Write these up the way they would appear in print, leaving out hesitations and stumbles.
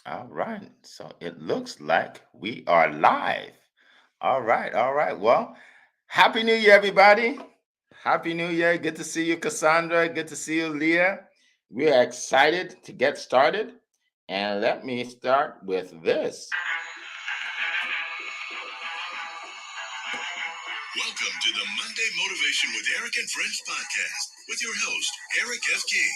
All right. So it looks like we are live. All right. All right. Well, Happy New Year, everybody. Happy New Year. Good to see you, Cassandra. Good to see you, Leah. We are excited to get started. And let me start with this. Welcome to the Monday Motivation with Eric and Friends podcast with your host, Eric F. King,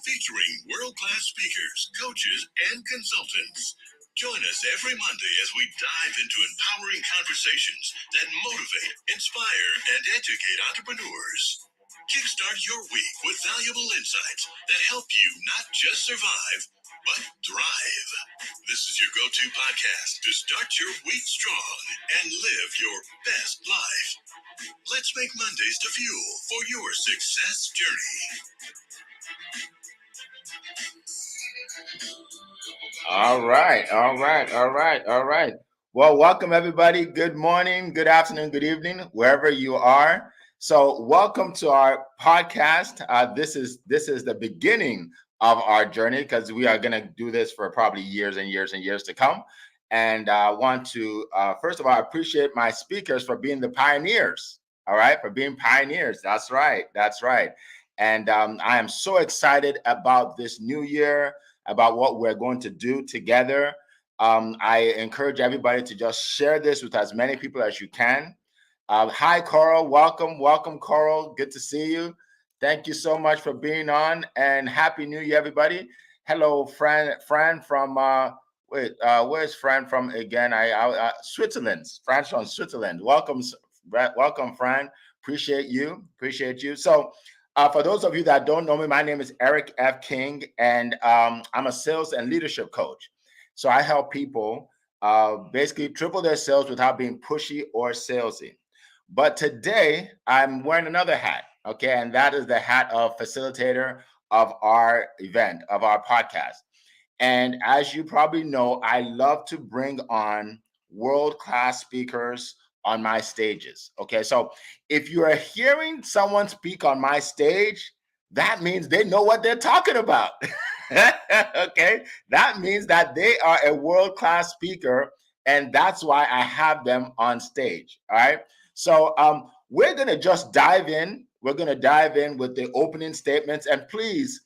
featuring world-class speakers, coaches, and consultants. Join us every Monday as we dive into empowering conversations that motivate, inspire, and educate entrepreneurs. Kickstart your week with valuable insights that help you not just survive, but thrive. This is your go-to podcast to start your week strong and live your best life. Let's make Mondays the fuel for your success journey. All right. All right. All right. All right. Well, welcome, everybody. Good morning, good afternoon, good evening, wherever you are. So, welcome to our podcast. This is the beginning of our journey because we are going to do this for probably years and years and years to come. And I want to first of all appreciate my speakers for being the pioneers. All right, for being pioneers. That's right. That's right. And I am so excited about this new year, about what we're going to do together. I encourage everybody to just share this with as many people as you can. Hi, Coral. Welcome, welcome, Coral. Good to see you. Thank you so much for being on, and Happy New Year, everybody. Hello, Fran from where's Fran from again? Switzerland. Fran's from Switzerland. Welcome, Fran. Appreciate you. So, for those of you that don't know me, my name is Eric F. King, and I'm a sales and leadership coach. So I help people basically triple their sales without being pushy or salesy. But today I'm wearing another hat, okay, and that is the hat of facilitator of our event, of our podcast. And as you probably know, I love to bring on world-class speakers on my stages. Okay, so if you are hearing someone speak on my stage, that means they know what they're talking about. Okay, that means that they are a world-class speaker, and that's why I have them on stage. All right, so we're gonna just dive in. We're gonna dive in with the opening statements, and please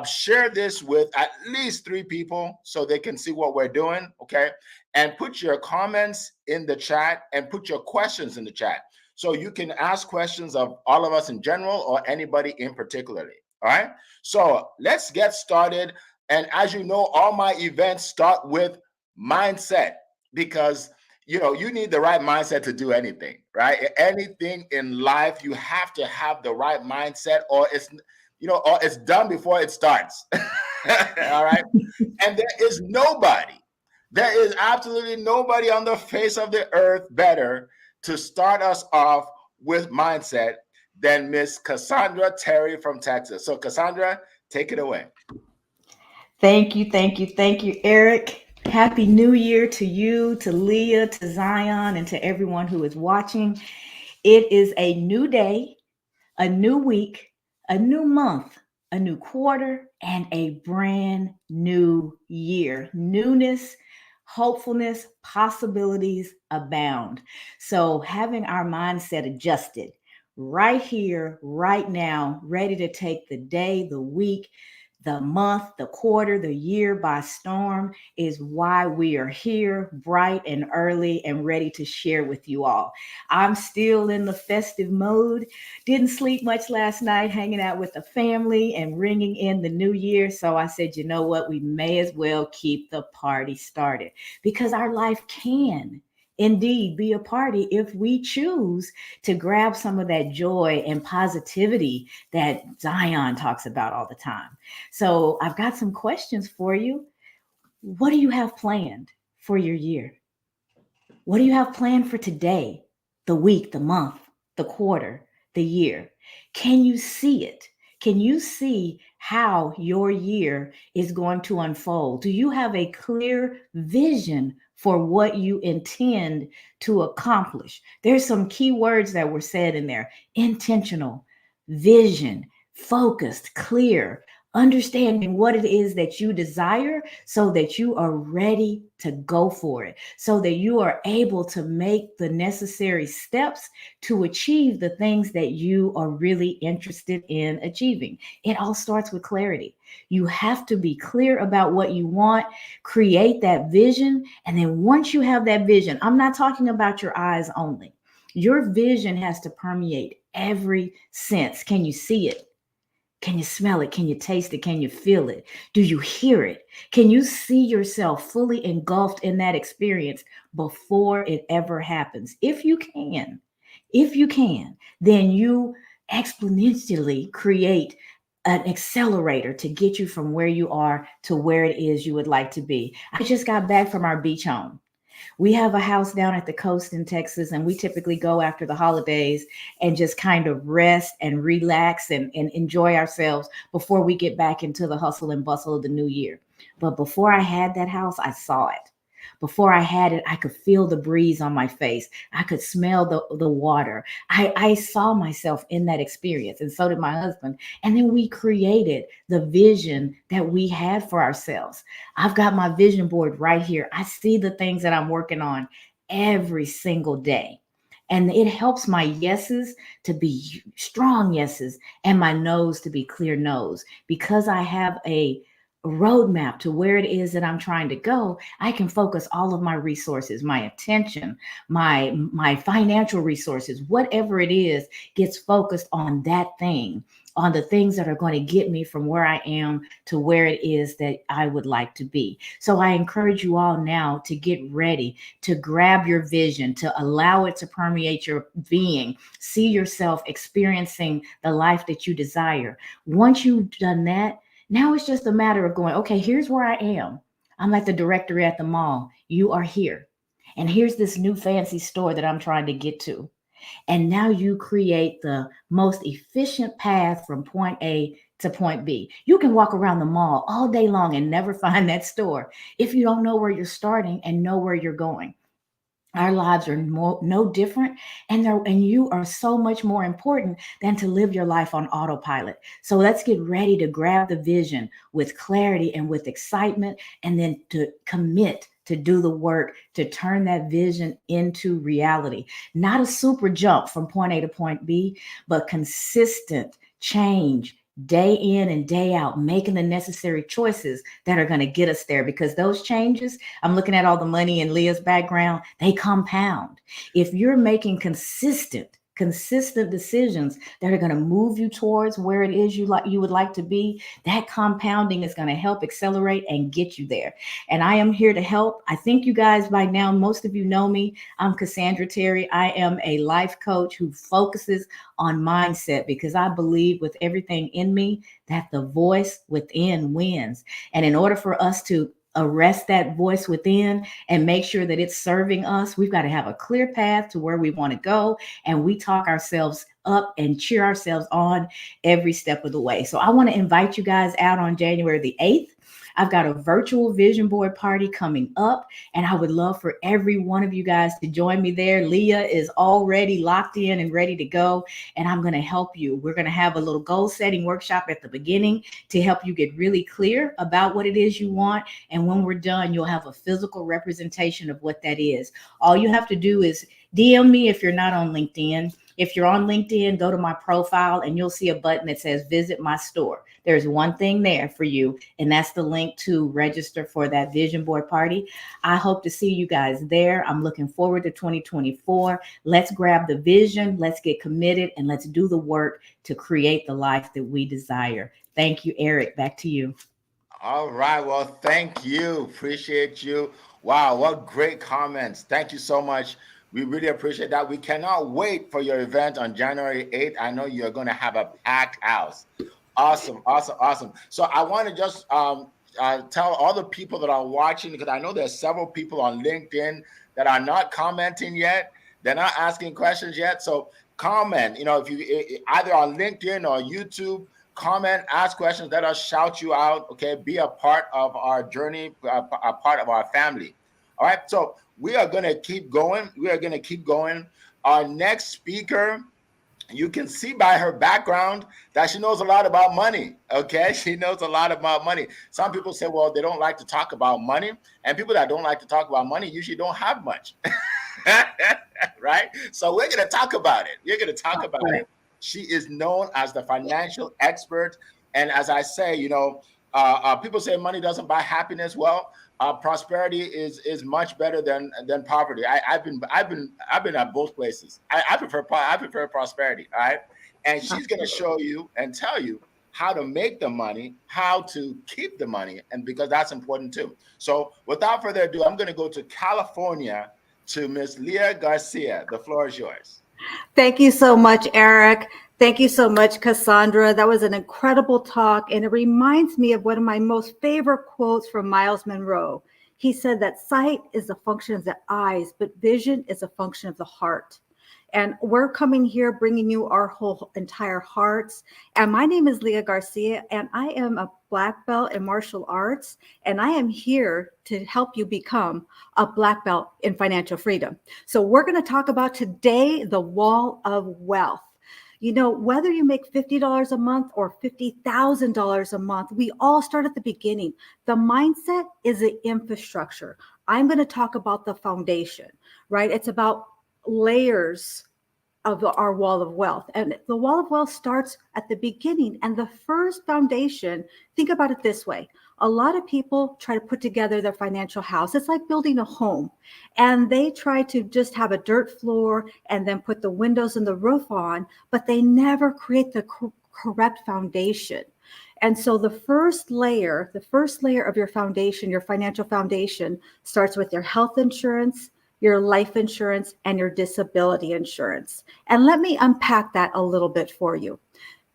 share this with at least 3 people so they can see what we're doing. Okay, and put your comments in the chat and put your questions in the chat so you can ask questions of all of us in general or anybody in particularly. All right, so let's get started. And as you know, all my events start with mindset, because you need the right mindset to do anything, right? Anything in life, you have to have the right mindset, or it's done before it starts. All right, and there is absolutely nobody on the face of the earth better to start us off with mindset than Miss Cassandra Terry from Texas. So, Cassandra, take it away. Thank you, Eric. Happy New Year to you, to Leah, to Zion, and to everyone who is watching. It is a new day, a new week, a new month, a new quarter, and a brand new year. Newness, hopefulness, possibilities abound. So, having our mindset adjusted right here, right now, ready to take the day, the week, the month, the quarter, the year by storm is why we are here bright and early and ready to share with you all. I'm still in the festive mode. Didn't sleep much last night, hanging out with the family and ringing in the new year. So I said, you know what? We may as well keep the party started because our life can indeed be a party if we choose to grab some of that joy and positivity that Zion talks about all the time. So I've got some questions for you. What do you have planned for your year? What do you have planned for today, the week, the month, the quarter, the year? Can you see it? Can you see how your year is going to unfold? Do you have a clear vision for what you intend to accomplish? There's some key words that were said in there: intentional, vision, focused, clear, understanding what it is that you desire so that you are ready to go for it, so that you are able to make the necessary steps to achieve the things that you are really interested in achieving. It all starts with clarity. You have to be clear about what you want, create that vision, and then once you have that vision, I'm not talking about your eyes only. Your vision has to permeate every sense. Can you see it? Can you smell it? Can you taste it? Can you feel it? Do you hear it? Can you see yourself fully engulfed in that experience before it ever happens? If you can, then you exponentially create an accelerator to get you from where you are to where it is you would like to be. I just got back from our beach home. We have a house down at the coast in Texas, and we typically go after the holidays and just kind of rest and relax and enjoy ourselves before we get back into the hustle and bustle of the new year. But before I had that house, I saw it. Before I had it, I could feel the breeze on my face. I could smell the water. I saw myself in that experience, and so did my husband. And then we created the vision that we had for ourselves. I've got my vision board right here. I see the things that I'm working on every single day. And it helps my yeses to be strong yeses and my no's to be clear no's. Because I have a roadmap to where it is that I'm trying to go, I can focus all of my resources, my attention, my financial resources, whatever it is, gets focused on that thing, on the things that are going to get me from where I am to where it is that I would like to be. So I encourage you all now to get ready to grab your vision, to allow it to permeate your being, see yourself experiencing the life that you desire. Once you've done that, now it's just a matter of going, okay, here's where I am. I'm at the directory at the mall. You are here. And here's this new fancy store that I'm trying to get to. And now you create the most efficient path from point A to point B. You can walk around the mall all day long and never find that store if you don't know where you're starting and know where you're going. Our lives are no different, and you are so much more important than to live your life on autopilot. So let's get ready to grab the vision with clarity and with excitement, and then to commit to do the work to turn that vision into reality. Not a super jump from point A to point B, but consistent change day in and day out, making the necessary choices that are going to get us there, because those changes, I'm looking at all the money in Leah's background, they compound. If you're making consistent decisions that are going to move you towards where it is you would like to be, that compounding is going to help accelerate and get you there. And I am here to help. I think you guys by now, most of you know me. I'm Cassandra Terry. I am a life coach who focuses on mindset, because I believe with everything in me that the voice within wins. And in order for us to arrest that voice within and make sure that it's serving us, we've got to have a clear path to where we want to go. And we talk ourselves up and cheer ourselves on every step of the way. So I want to invite you guys out on January the 8th. I've got a virtual vision board party coming up, and I would love for every one of you guys to join me there. Leah is already locked in and ready to go, and I'm going to help you. We're going to have a little goal setting workshop at the beginning to help you get really clear about what it is you want. And when we're done, you'll have a physical representation of what that is. All you have to do is DM me if you're not on LinkedIn. If you're on LinkedIn, go to my profile and you'll see a button that says visit my store. There's one thing there for you, and that's the link to register for that vision board party. I hope to see you guys there. I'm looking forward to 2024. Let's grab the vision, let's get committed, and let's do the work to create the life that we desire. Thank you, Eric. Back to you. All right. Well, thank you. Appreciate you. Wow, what great comments. Thank you so much. We really appreciate that. We cannot wait for your event on January 8th. I know you're going to have a packed house. Awesome, awesome, awesome. So I want to just tell all the people that are watching, because I know there's several people on LinkedIn that are not commenting yet. They're not asking questions yet. So comment, if you either on LinkedIn or YouTube, comment, ask questions, let us shout you out. Okay, be a part of our journey, a part of our family. All right, so we are going to keep going. Our next speaker You can see by her background that she knows a lot about money. Okay, she knows a lot about money. Some people say, well, they don't like to talk about money, and people that don't like to talk about money usually don't have much. Right? So we're going to talk about it. We're going to talk about Right. it. She is known as the financial expert. And as I say, people say money doesn't buy happiness. Well, prosperity is much better than poverty. I've been at both places. I prefer prosperity. All right, and she's going to show you and tell you how to make the money, how to keep the money, and because that's important too. So, without further ado, I'm going to go to California to Miss Leah Garcia. The floor is yours. Thank you so much, Eric. Thank you so much, Cassandra. That was an incredible talk, and it reminds me of one of my most favorite quotes from Miles Monroe. He said that sight is a function of the eyes, but vision is a function of the heart. And we're coming here bringing you our whole entire hearts. And my name is Leah Garcia, and I am a black belt in martial arts, and I am here to help you become a black belt in financial freedom. So we're going to talk about today the wall of wealth. You know, whether you make $50 a month or $50,000 a month, we all start at the beginning. The mindset is the infrastructure. I'm going to talk about the foundation, right? It's about layers of our wall of wealth. And the wall of wealth starts at the beginning. And the first foundation, think about it this way. A lot of people try to put together their financial house. It's like building a home. And they try to just have a dirt floor and then put the windows and the roof on, but they never create the correct foundation. And so the first layer of your foundation, your financial foundation, starts with your health insurance, your life insurance, and your disability insurance. And let me unpack that a little bit for you.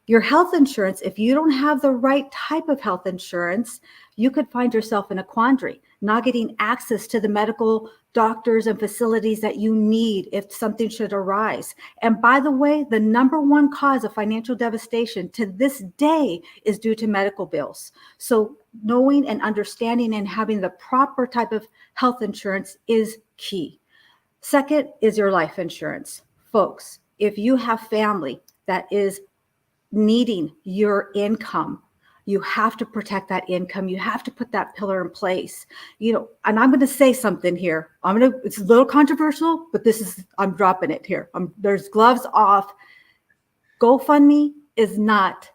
Your health insurance, if you don't have the right type of health insurance, you could find yourself in a quandary, not getting access to the medical doctors and facilities that you need if something should arise. And by the way, the number one cause of financial devastation to this day is due to medical bills. So knowing and understanding and having the proper type of health insurance is key. Second is your life insurance. Folks, if you have family that is needing your income, you have to protect that income. You have to put that pillar in place. You know, and I'm going to say something here. It's a little controversial, but I'm dropping it here. There's gloves off. GoFundMe is not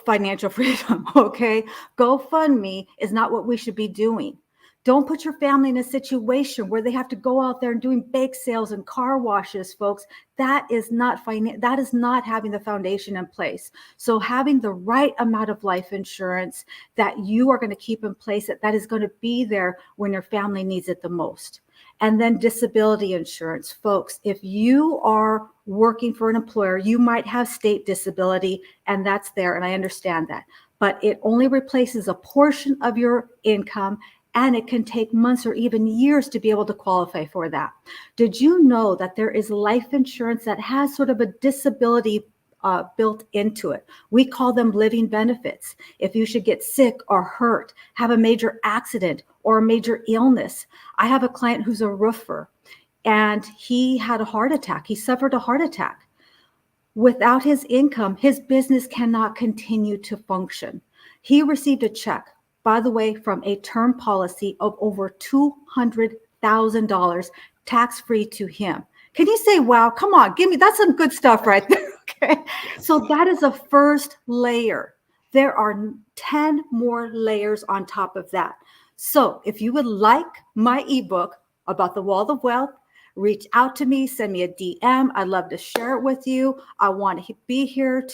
financial freedom, okay? GoFundMe is not what we should be doing. Don't put your family in a situation where they have to go out there and doing bake sales and car washes, folks. That is not that is not having the foundation in place. So having the right amount of life insurance that you are going to keep in place, that is going to be there when your family needs it the most. And then disability insurance. Folks, if you are working for an employer, you might have state disability, and that's there, and I understand that. But it only replaces a portion of your income, and it can take months or even years to be able to qualify for that. Did you know that there is life insurance that has sort of a disability built into it? We call them living benefits. If you should get sick or hurt, have a major accident or a major illness. I have a client who's a roofer, and he had a heart attack. He suffered a heart attack. Without his income, his business cannot continue to function. He received a check, by the way, from a term policy of over $200,000 tax-free to him. Can you say, wow, come on, that's some good stuff right there, okay? So that is a first layer. There are 10 more layers on top of that. So if you would like my ebook about the wall of wealth, reach out to me, send me a DM. I'd love to share it with you. I want to be here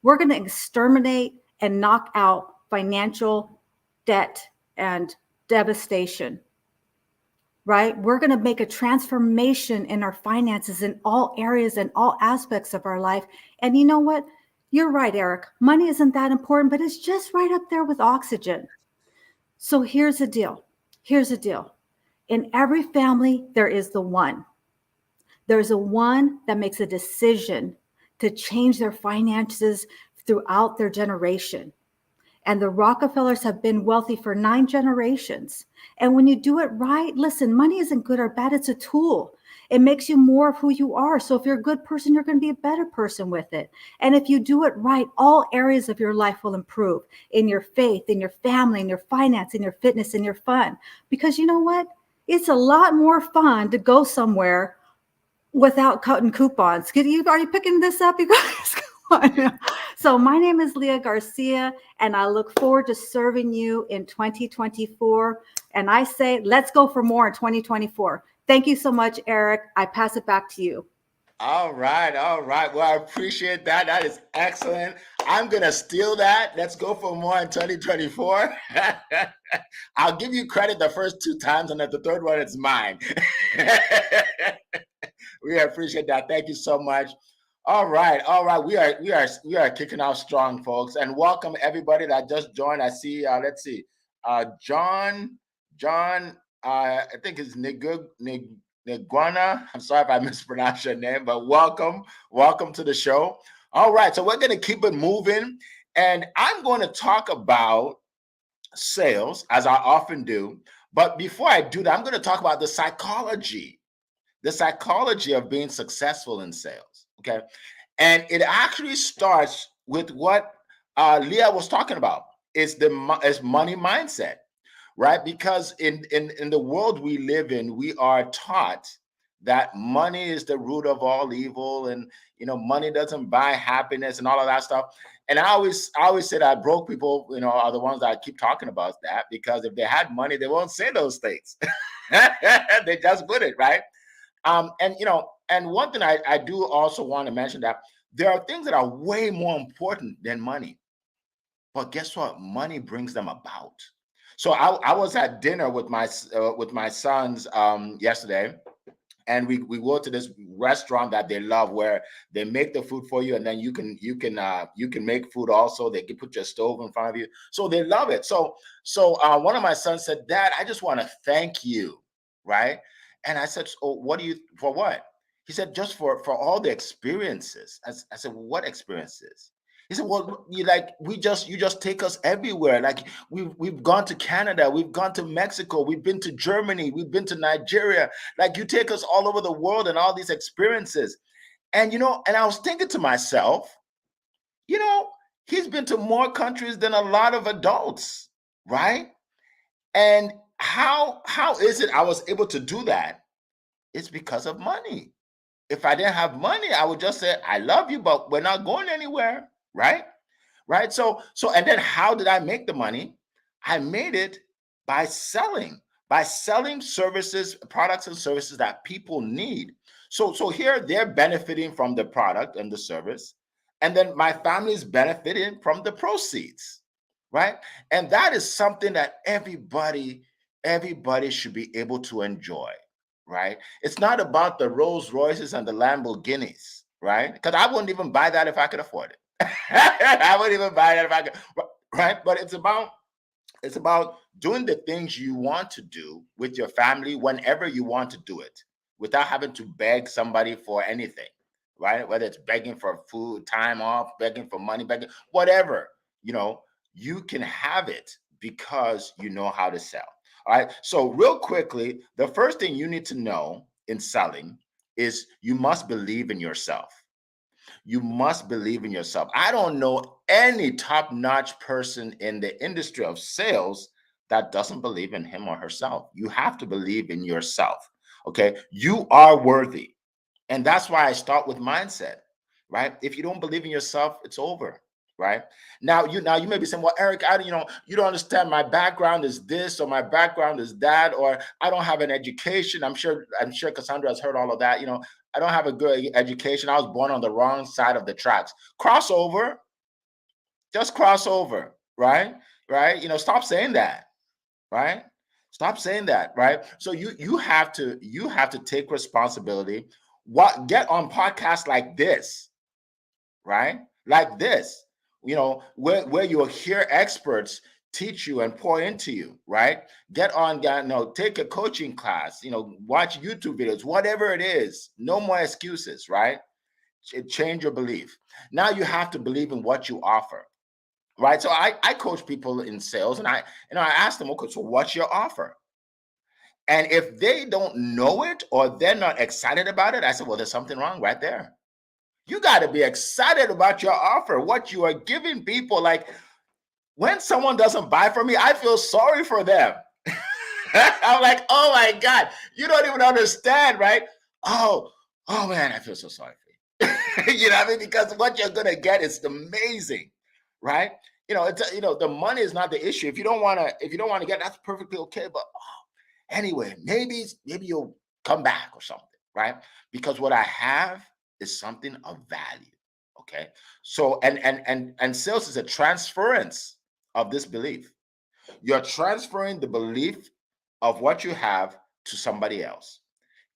we're going to exterminate and knock out financial debt and devastation, right? We're going to make a transformation in our finances in all areas and all aspects of our life. And you know what? You're right, Eric. Money isn't that important, but it's just right up there with oxygen. So here's the deal. In every family, there is the one. There's a one that makes a decision to change their finances throughout their generation. And the Rockefellers have been wealthy for 9 generations. And when you do it right, listen, money isn't good or bad. It's a tool. It makes you more of who you are. So if you're a good person, you're going to be a better person with it. And if you do it right, all areas of your life will improve, in your faith, in your family, in your finance, in your fitness, in your fun. Because you know what? It's a lot more fun to go somewhere without cutting coupons. Are you picking this up, you guys? So my name is Leah Garcia, and I look forward to serving you in 2024. And I say, let's go for more in 2024. Thank you so much, Eric. I pass it back to you. All right, all right. Well, I appreciate that. That is excellent. I'm gonna steal that. Let's go for more in 2024. I'll give you credit the first two times, and then the third one it's mine. We appreciate that. Thank you so much. All right, all right. We are kicking off strong, folks, and welcome everybody that just joined. I see. Let's see. John. I think it's Niguana. I'm sorry if I mispronounced your name, but welcome to the show. All right, so we're going to keep it moving, and I'm going to talk about sales as I often do. But before I do that, I'm going to talk about the psychology of being successful in sales. Okay, and it actually starts with what Leah was talking about. Is money mindset, right? Because in the world we live in, we are taught that money is the root of all evil, and money doesn't buy happiness and all of that stuff. And I always say that broke people, are the ones that I keep talking about that, because if they had money, they won't say those things. They just wouldn't, right? And one thing I do also want to mention, that there are things that are way more important than money. But guess what? Money brings them about. So I was at dinner with my sons yesterday, and we go to this restaurant that they love, where they make the food for you, and then you can make food also. They can put your stove in front of you, so they love it. So one of my sons said, "Dad, I just want to thank you," right? And I said, "Oh, for what?" He said, "Just for all the experiences." I said, "Well, what experiences?" He said, "Well, you just take us everywhere. Like we've gone to Canada, we've gone to Mexico, we've been to Germany, we've been to Nigeria. Like you take us all over the world and all these experiences." And I was thinking to myself, he's been to more countries than a lot of adults, right? And how is it I was able to do that? It's because of money. If I didn't have money, I would just say, "I love you, but we're not going anywhere," right? Right. And then how did I make the money? I made it by selling services, products and services that people need. So here they're benefiting from the product and the service, and then my family is benefiting from the proceeds, right? And that is something that everybody should be able to enjoy, right? It's not about the Rolls Royces and the Lamborghinis, right? Because I wouldn't even buy that if I could afford it. I wouldn't even buy that if I could, right? But it's about doing the things you want to do with your family whenever you want to do it, without having to beg somebody for anything, right? Whether it's begging for food, time off, begging for money, begging, whatever, you can have it because you know how to sell. All right. So real quickly, the first thing you need to know in selling is you must believe in yourself. You must believe in yourself. I don't know any top-notch person in the industry of sales that doesn't believe in him or herself. You have to believe in yourself. Okay. You are worthy. And that's why I start with mindset, right? If you don't believe in yourself, it's over. Right. Now you may be saying, "Well, Eric, you don't understand. My background is this, or my background is that, or I don't have an education." I'm sure Cassandra has heard all of that. "I don't have a good education. I was born on the wrong side of the tracks." Crossover, just cross over, right? Right? Stop saying that, right? Stop saying that, right? So you have to take responsibility. Get on podcasts like this, right? Like this, where you'll hear experts teach you and pour into you, right? Get on, take a coaching class, watch YouTube videos, whatever it is. No more excuses, right? Change your belief. Now you have to believe in what you offer, right? So I coach people in sales, and I ask them, "Okay, so what's your offer?" And if they don't know it or they're not excited about it, I said, well, there's something wrong right there. You got to be excited about your offer, what you are giving people. Like when someone doesn't buy from me, I feel sorry for them. I'm like, oh my God, you don't even understand, right? Oh man, I feel so sorry for you. You know what I mean? Because what you're gonna get is amazing, right? The money is not the issue. If you don't want to get, that's perfectly okay. But anyway, maybe you'll come back or something, right? Because what I have is something of value. Okay. So and sales is a transference of this belief. You're transferring the belief of what you have to somebody else.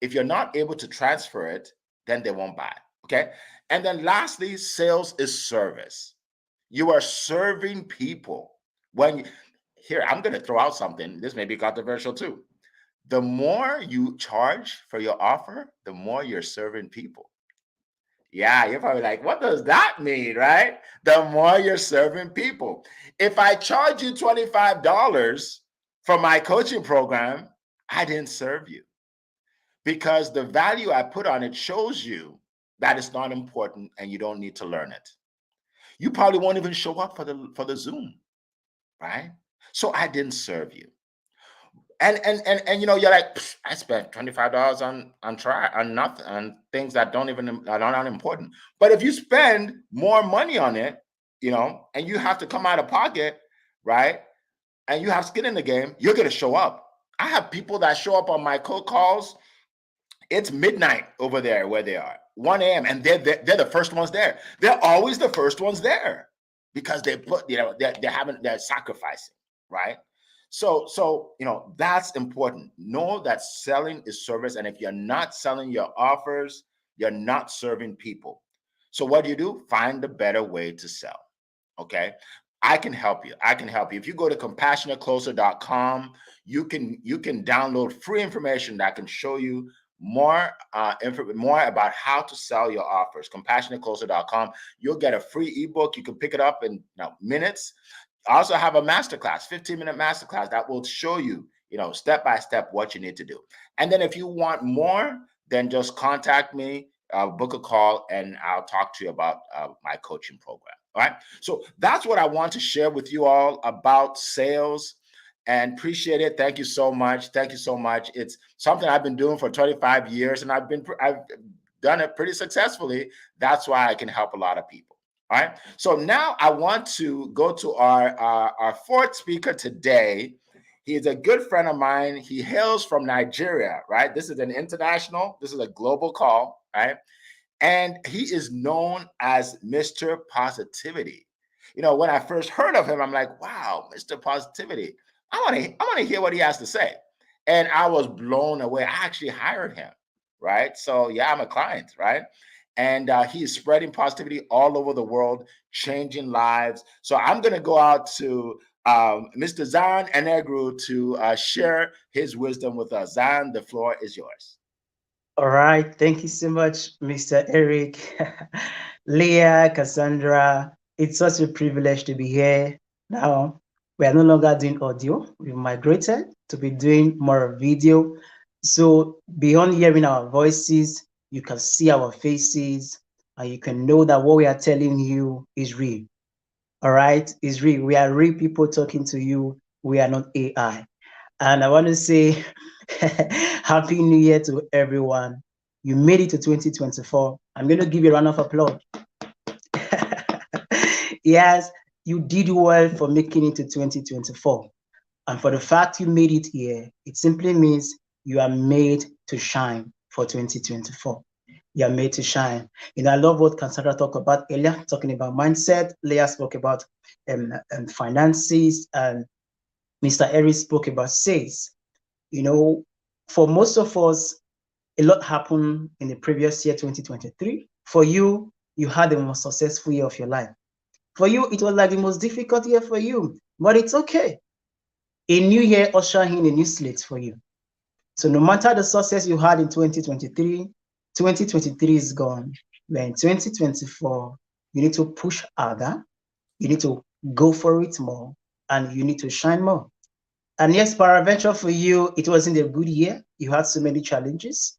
If you're not able to transfer it, then they won't buy. Okay. And then lastly, sales is service. You are serving people. Here, I'm going to throw out something. This may be controversial too. The more you charge for your offer, the more you're serving people. Yeah, you're probably like, what does that mean, right? The more you're serving people. If I charge you $25 for my coaching program, I didn't serve you because the value I put on it shows you that it's not important and you don't need to learn it. You probably won't even show up for the Zoom, right? So I didn't serve you. And you're like, I spent $25 on nothing, on things that are not important. But if you spend more money on it, and you have to come out of pocket, right? And you have skin in the game, you're gonna show up. I have people that show up on my cold calls. It's midnight over there where they are, 1 a.m. and they're the first ones there. They're always the first ones there because they put, they're sacrificing, right? So that's important. Know that selling is service, and if you're not selling your offers, you're not serving people. So what do? Find a better way to sell. Okay. I can help you. If you go to compassionatecloser.com, you can download free information that can show you more about how to sell your offers. Compassionatecloser.com. You'll get a free ebook. You can pick it up in minutes. I also have a masterclass, 15-minute masterclass that will show you, step by step what you need to do. And then if you want more, then just contact me, book a call, and I'll talk to you about my coaching program. All right. So that's what I want to share with you all about sales, and appreciate it. Thank you so much. Thank you so much. It's something I've been doing for 25 years, and I've done it pretty successfully. That's why I can help a lot of people. All right. So now I want to go to our fourth speaker today. He is a good friend of mine. He hails from Nigeria, right? This is a global call, right? And he is known as Mr. Positivity. When I first heard of him, I'm like, wow, Mr. Positivity. I want to hear what he has to say. And I was blown away. I actually hired him, right? So yeah, I'm a client, right? And he is spreading positivity all over the world, changing lives. So I'm going to go out to Mr. Zan Enegru to share his wisdom with us. Zan, the floor is yours. All right. Thank you so much, Mr. Eric, Leah, Cassandra. It's such a privilege to be here. Now, we are no longer doing audio. We migrated to be doing more video. So beyond hearing our voices, you can see our faces, and you can know that what we are telling you is real. All right, is real. We are real people talking to you. We are not AI. And I want to say Happy New Year to everyone. You made it to 2024. I'm going to give you a round of applause. Yes, you did well for making it to 2024. And for the fact you made it here, it simply means you are made to shine for 2024. You are made to shine. I love what Cassandra talked about earlier, talking about mindset. Leah spoke about finances, and Mr. Eric spoke about sales. For most of us, a lot happened in the previous year, 2023. For you, you had the most successful year of your life. For you, it was like the most difficult year for you, but it's okay. A new year usher in a new slate for you. So no matter the success you had in 2023, 2023 is gone. We're in 2024. You need to push harder. You need to go for it more, and you need to shine more. And yes, peradventure for you, it wasn't a good year. You had so many challenges.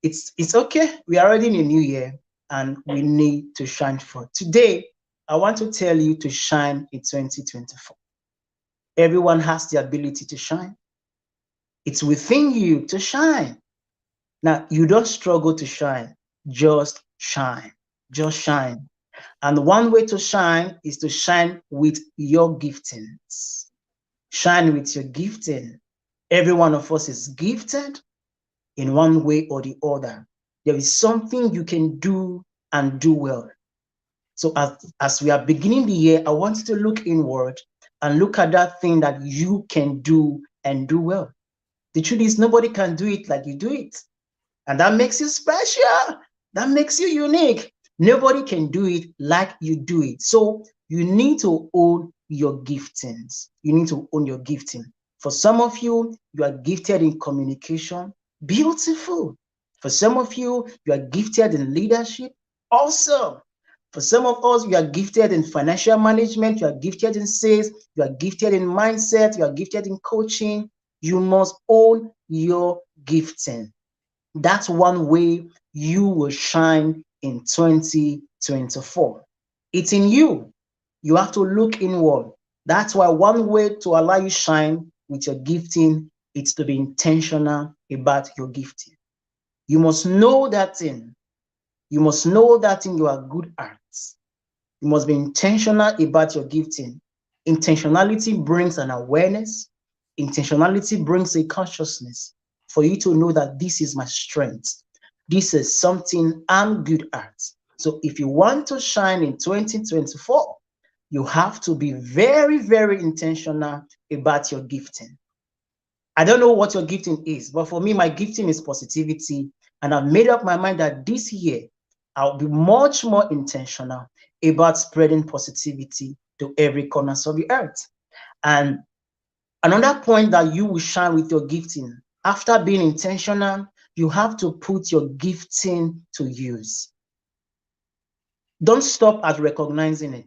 It's okay. We are already in a new year and we need to shine forth. Today, I want to tell you to shine in 2024. Everyone has the ability to shine. It's within you to shine. Now, you don't struggle to shine, just shine. Just shine. And one way to shine is to shine with your giftings. Shine with your gifting. Every one of us is gifted in one way or the other. There is something you can do and do well. So as we are beginning the year, I want you to look inward and look at that thing that you can do and do well. The truth is, nobody can do it like you do it. And that makes you special. That makes you unique. Nobody can do it like you do it. So you need to own your giftings. You need to own your gifting. For some of you, you are gifted in communication. Beautiful. For some of you, you are gifted in leadership. Awesome. For some of us, you are gifted in financial management. You are gifted in sales. You are gifted in mindset. You are gifted in coaching. You must own your gifting. That's one way you will shine in 2024. It's in you. You have to look inward. That's why one way to allow you shine with your gifting is to be intentional about your gifting. You must know that thing. You must know that thing you are good at. You must be intentional about your gifting. Intentionality brings an awareness. Intentionality brings a consciousness for you to know that this is my strength. This is something I'm good at. So if you want to shine in 2024, you have to be very, very intentional about your gifting. I don't know what your gifting is, but for me, my gifting is positivity. And I've made up my mind that this year, I'll be much more intentional about spreading positivity to every corner of the earth. And another point that you will shine with your gifting, after being intentional, you have to put your gifting to use. Don't stop at recognizing it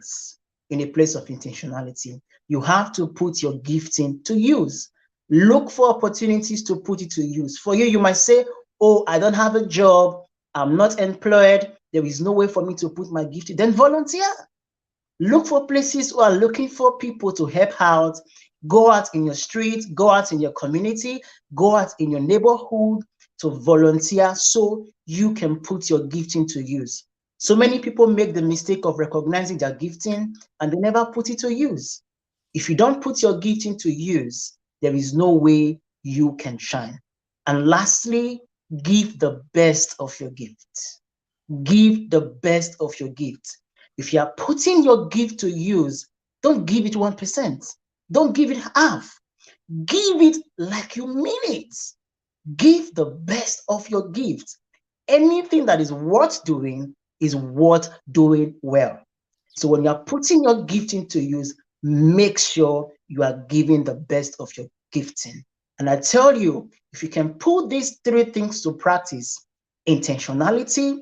in a place of intentionality. You have to put your gifting to use. Look for opportunities to put it to use. For you, you might say, oh, I don't have a job. I'm not employed. There is no way for me to put my gift. Then volunteer. Look for places who are looking for people to help out. Go out in your street, go out in your community, go out in your neighborhood to volunteer so you can put your gifting to use. So many people make the mistake of recognizing their gifting and they never put it to use. If you don't put your gifting to use, there is no way you can shine. And lastly, give the best of your gift. Give the best of your gift. If you are putting your gift to use, don't give it 1%. Don't give it half. Give it like you mean it. Give the best of your gift. Anything that is worth doing is worth doing well. So when you are putting your gifting to use, make sure you are giving the best of your gifting. And I tell you, if you can put these three things to practice, intentionality,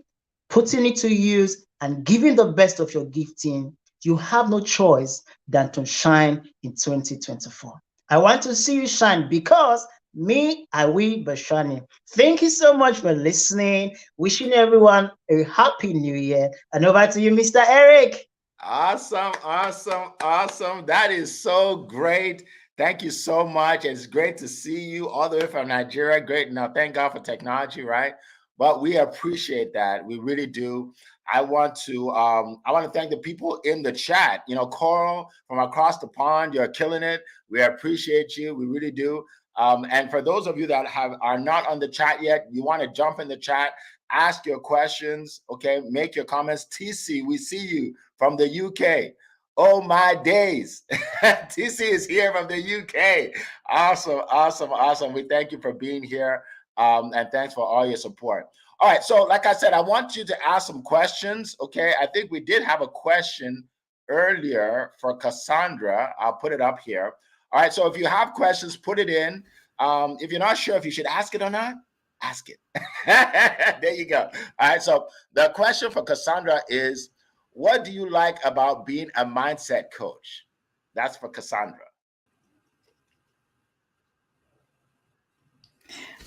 putting it to use, and giving the best of your gifting, you have no choice than to shine in 2024. I want to see you shine because me, I will be shining. Thank you so much for listening. Wishing everyone a happy new year. And over to you, Mr. Eric. Awesome, awesome, awesome. That is so great. Thank you so much. It's great to see you all the way from Nigeria. Great. Now, thank God for technology, right? But we appreciate that. We really do. I want to thank the people in the chat. You know, Coral from across the pond, you're killing it. We appreciate you. We really do. And for those of you that are not on the chat yet, you want to jump in the chat, ask your questions, okay? Make your comments. TC, we see you from the UK. Oh my days. TC is here from the UK. Awesome, awesome, awesome. We thank you for being here. And thanks for all your support. All right. So, like I said, I want you to ask some questions. Okay. I think we did have a question earlier for Cassandra. I'll put it up here. All right. So, if you have questions, put it in. If you're not sure if you should ask it or not, ask it. There you go. All right. So, the question for Cassandra is, what do you like about being a mindset coach? That's for Cassandra.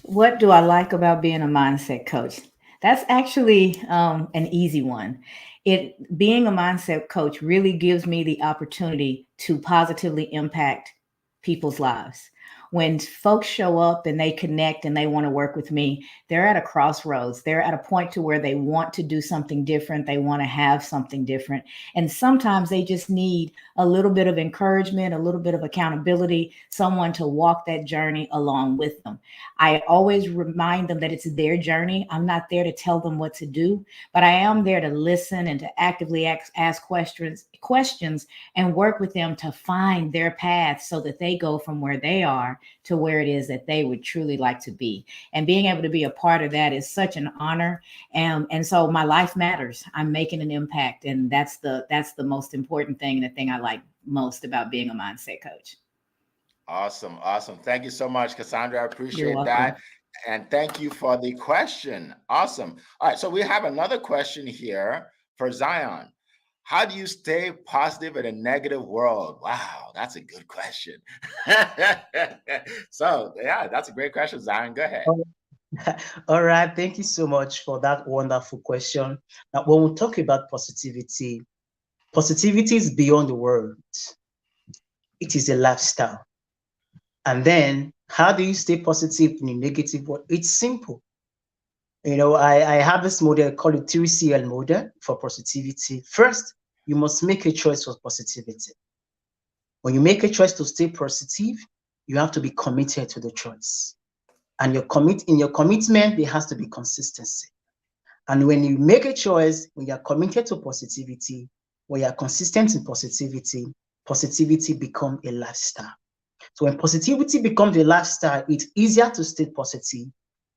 What do I like about being a mindset coach? That's actually an easy one. It being a mindset coach really gives me the opportunity to positively impact people's lives. When folks show up and they connect and they want to work with me, they're at a crossroads. They're at a point to where they want to do something different. They want to have something different. And sometimes they just need a little bit of encouragement, a little bit of accountability, someone to walk that journey along with them. I always remind them that it's their journey. I'm not there to tell them what to do, but I am there to listen and to actively ask questions and work with them to find their path so that they go from where they are to where it is that they would truly like to be. And being able to be a part of that is such an honor. And so my life matters. I'm making an impact, and that's the most important thing and the thing I like most about being a mindset coach. Awesome, awesome. Thank you so much, Cassandra. I You're appreciate welcome. that. And thank you for the question. Awesome. All right, so we have another question here for Zion. How do you stay positive in a negative world? Wow, that's a good question. So, yeah, that's a great question, Zion. Go ahead. All right, thank you so much for that wonderful question. Now, when we talk about positivity, positivity is beyond the word, it is a lifestyle. And then, how do you stay positive in a negative world? It's simple. I have this model called the 3CL model for positivity. First, you must make a choice for positivity. When you make a choice to stay positive, you have to be committed to the choice. And in your commitment, there has to be consistency. And when you make a choice, when you're committed to positivity, when you're consistent in positivity, positivity becomes a lifestyle. So when positivity becomes a lifestyle, it's easier to stay positive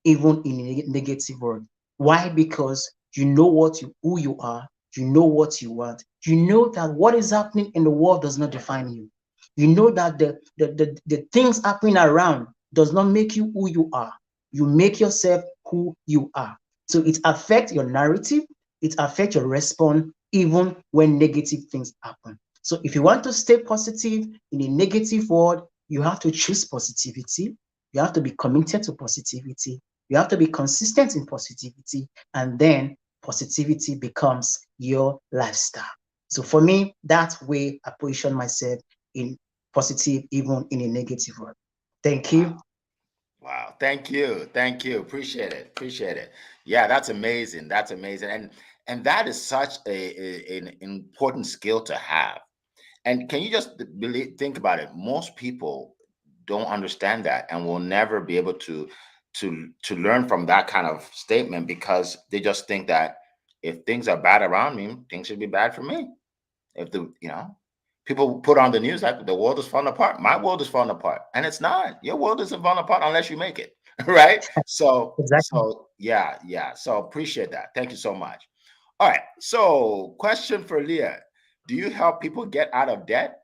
even in a negative world. Why? Because you know who you are, you know what you want, you know that what is happening in the world does not define you. You know that the things happening around does not make you who you are. You make yourself who you are. So it affects your narrative, it affects your response, even when negative things happen. So if you want to stay positive in a negative world, you have to choose positivity. You have to be committed to positivity. You have to be consistent in positivity. And then positivity becomes your lifestyle. So for me, that's where I position myself in positive, even in a negative world. Thank Wow. you. Wow. Thank you. Thank you. Appreciate it. Appreciate it. Yeah, that's amazing. That's amazing. And that is such an important skill to have. And can you just think about it? Most people don't understand that and will never be able to learn from that kind of statement because they just think that if things are bad around me, things should be bad for me. If people put on the news like the world is falling apart, my world is falling apart, and it's not. Your world isn't falling apart unless you make it, right? So, Exactly. so yeah, yeah. So appreciate that. Thank you so much. All right. So, question for Leah: do you help people get out of debt?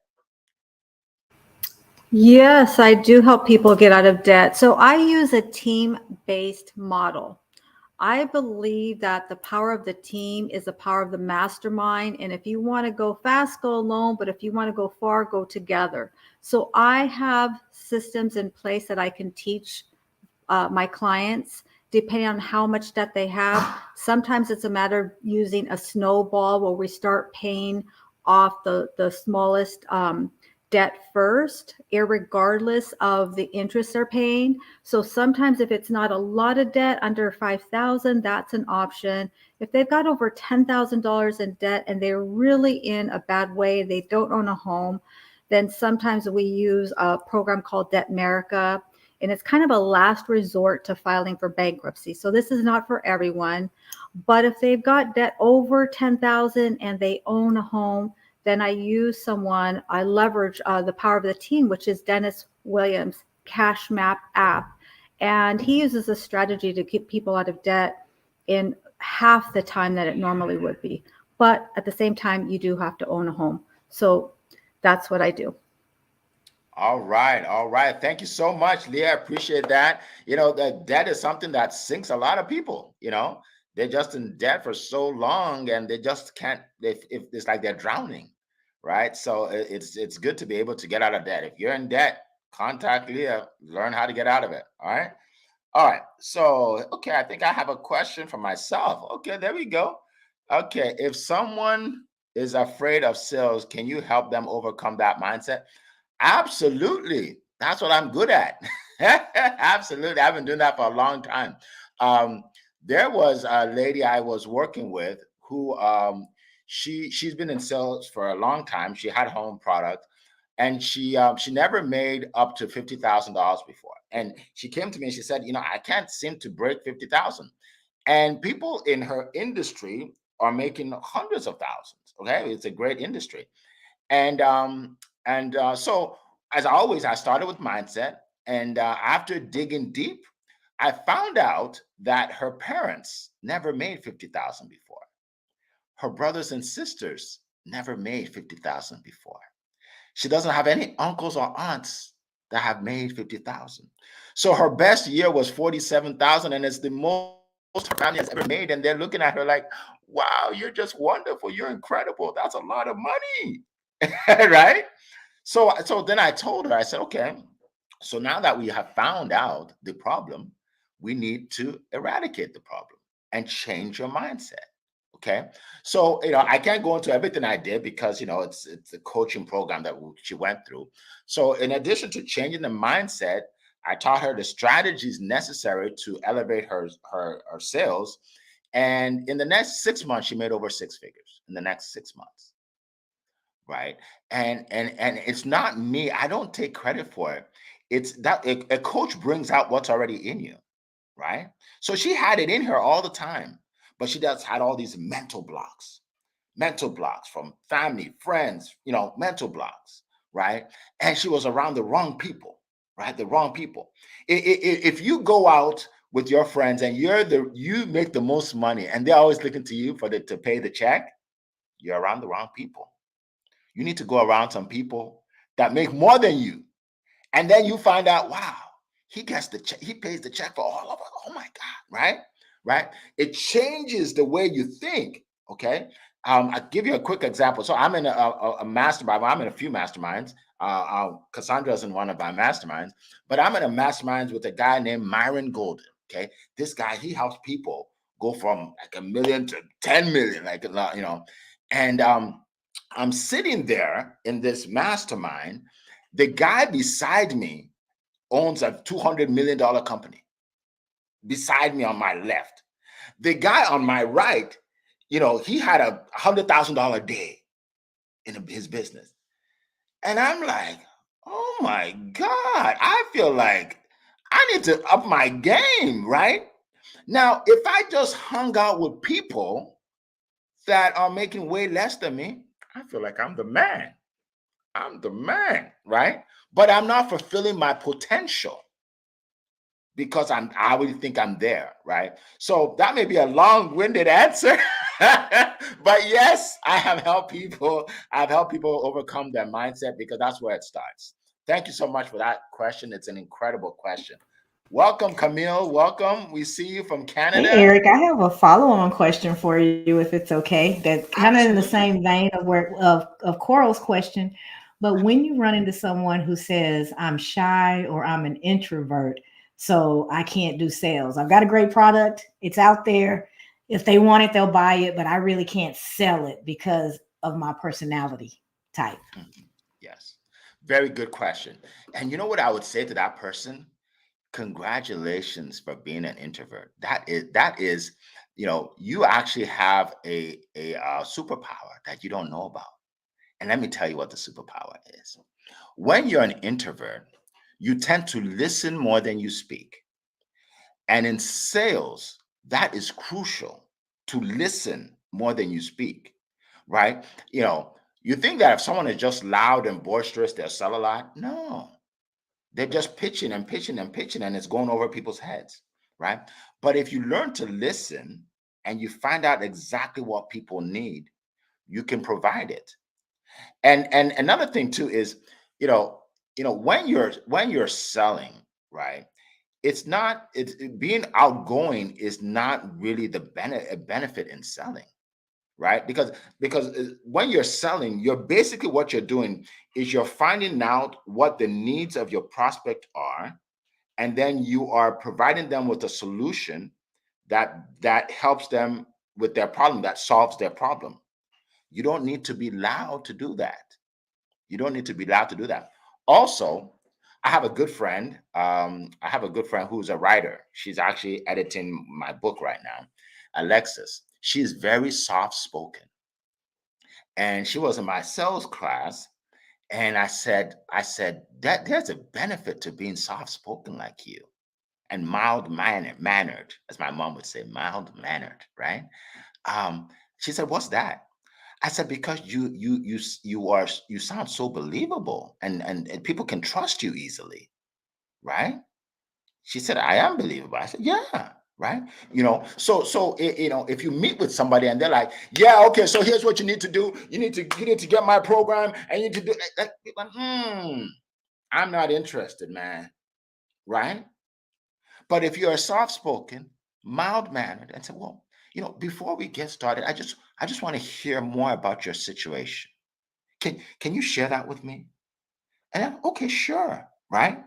Yes, I do help people get out of debt. So I use a team based model. I believe that the power of the team is the power of the mastermind. And if you want to go fast, go alone. But if you want to go far, go together. So I have systems in place that I can teach my clients depending on how much debt they have. Sometimes it's a matter of using a snowball where we start paying off the smallest debt first, irregardless of the interest they're paying. So sometimes if it's not a lot of debt under 5,000, that's an option. If they've got over $10,000 in debt and they're really in a bad way, they don't own a home, then sometimes we use a program called Debt America, and it's kind of a last resort to filing for bankruptcy. So this is not for everyone, but if they've got debt over 10,000 and they own a home, then I leverage the power of the team, which is Dennis Williams' Cash Map app. And he uses a strategy to keep people out of debt in half the time that it normally would be. But at the same time, you do have to own a home. So that's what I do. All right, all right. Thank you so much, Leah. I appreciate that. The debt is something that sinks a lot of people. They're just in debt for so long, and they just can't. If it's like they're drowning, right? So it's good to be able to get out of debt. If you're in debt, contact Leah. Learn how to get out of it. All right. All right. So, okay, I think I have a question for myself. Okay, there we go. Okay, if someone is afraid of sales, can you help them overcome that mindset? Absolutely. That's what I'm good at. Absolutely. I've been doing that for a long time. Um, there was a lady I was working with who she's been in sales for a long time. She had her own product, and she never made up to $50,000 before. And she came to me and she said, I can't seem to break 50,000. And people in her industry are making hundreds of thousands. Okay, it's a great industry. And so, as always, I started with mindset, and after digging deep, I found out that her parents never made 50,000 before. Her brothers and sisters never made 50,000 before. She doesn't have any uncles or aunts that have made 50,000. So her best year was 47,000, and it's the most her family has ever made. And they're looking at her like, wow, you're just wonderful. You're incredible. That's a lot of money. Right? So then I told her, I said, okay, so now that we have found out the problem, we need to eradicate the problem and change your mindset. Okay. So, I can't go into everything I did because, it's a coaching program that she went through. So, in addition to changing the mindset, I taught her the strategies necessary to elevate her sales. And in the next 6 months, she made over six figures in the next 6 months. Right. And it's not me. I don't take credit for it. It's that a coach brings out what's already in you. Right. So she had it in her all the time, but she just had all these mental blocks from family, friends, mental blocks. Right. And she was around the wrong people. Right. The wrong people. If you go out with your friends and you make the most money and they're always looking to you to pay the check, you're around the wrong people. You need to go around some people that make more than you. And then you find out, wow, he gets the check, he pays the check for all of us. Oh my God, right? Right? It changes the way you think. Okay. I'll give you a quick example. So I'm in a mastermind. Well, I'm in a few masterminds. Cassandra's in one of my masterminds, but I'm in a mastermind with a guy named Myron Golden. Okay. This guy, he helps people go from like 1 million to 10 million, and I'm sitting there in this mastermind. The guy beside me owns a $200 million company. Beside me on my left, the guy on my right, he had a $100,000 day in his business, and I'm like, oh my God, I feel like I need to up my game. Right now, if I just hung out with people that are making way less than me, I feel like I'm the man. I'm the man, right? But I'm not fulfilling my potential because I already think I'm there, right? So that may be a long-winded answer, but yes, I've helped people overcome their mindset because that's where it starts. Thank you so much for that question. It's an incredible question. Welcome, Camille. Welcome. We see you from Hey, Canada. Eric, I have a follow-on question for you, if it's okay. That's kind of in the Absolutely. same vein of Coral's question. But when you run into someone who says, I'm shy or I'm an introvert, so I can't do sales. I've got a great product, it's out there. If they want it, they'll buy it, but I really can't sell it because of my personality type. Mhm. Yes. Very good question. And you know what I would say to that person? Congratulations for being an introvert. That is, you actually have a superpower that you don't know about. And let me tell you what the superpower is. When you're an introvert, you tend to listen more than you speak. And in sales, that is crucial, to listen more than you speak, right? You think that if someone is just loud and boisterous, they'll sell a lot. No, they're just pitching and pitching and pitching, and it's going over people's heads, right? But if you learn to listen and you find out exactly what people need, you can provide it. And another thing too is, you know, when you're selling, right? Being outgoing is not really a benefit in selling, right? Because when you're selling, you're basically, what you're doing is you're finding out what the needs of your prospect are, and then you are providing them with a solution that helps them with their problem, that solves their problem. You don't need to be loud to do that. You don't need to be loud to do that. Also, I have a good friend. I have a good friend who's a writer. She's actually editing my book right now, Alexis. She's very soft spoken, and she was in my sales class. And I said that there's a benefit to being soft spoken like you and mild mannered, as my mom would say, mild mannered, right? She said, "What's that?" I said, "Because you sound so believable, and people can trust you easily, right?" She said, "I am believable." I said, "Yeah." Right. If you meet with somebody and they're like, "Yeah, okay, so here's what you need to do. You need to get my program and you need to do like, I'm not interested, man. Right. But if you're soft spoken, mild mannered, and say, "Well, before we get started, I just want to hear more about your situation. Can you share that with me?" And then, okay, sure, right?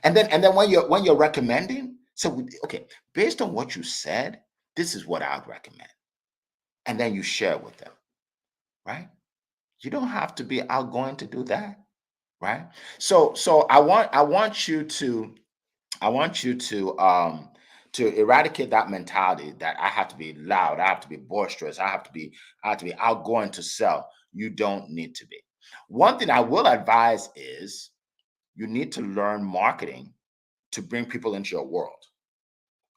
And then when you're recommending, so okay, based on what you said, this is what I would recommend. And then you share with them, right? You don't have to be outgoing to do that, right? So I want you to eradicate that mentality that I have to be loud, I have to be boisterous, I have to be outgoing to sell. You don't need to be. One thing I will advise is you need to learn marketing to bring people into your world.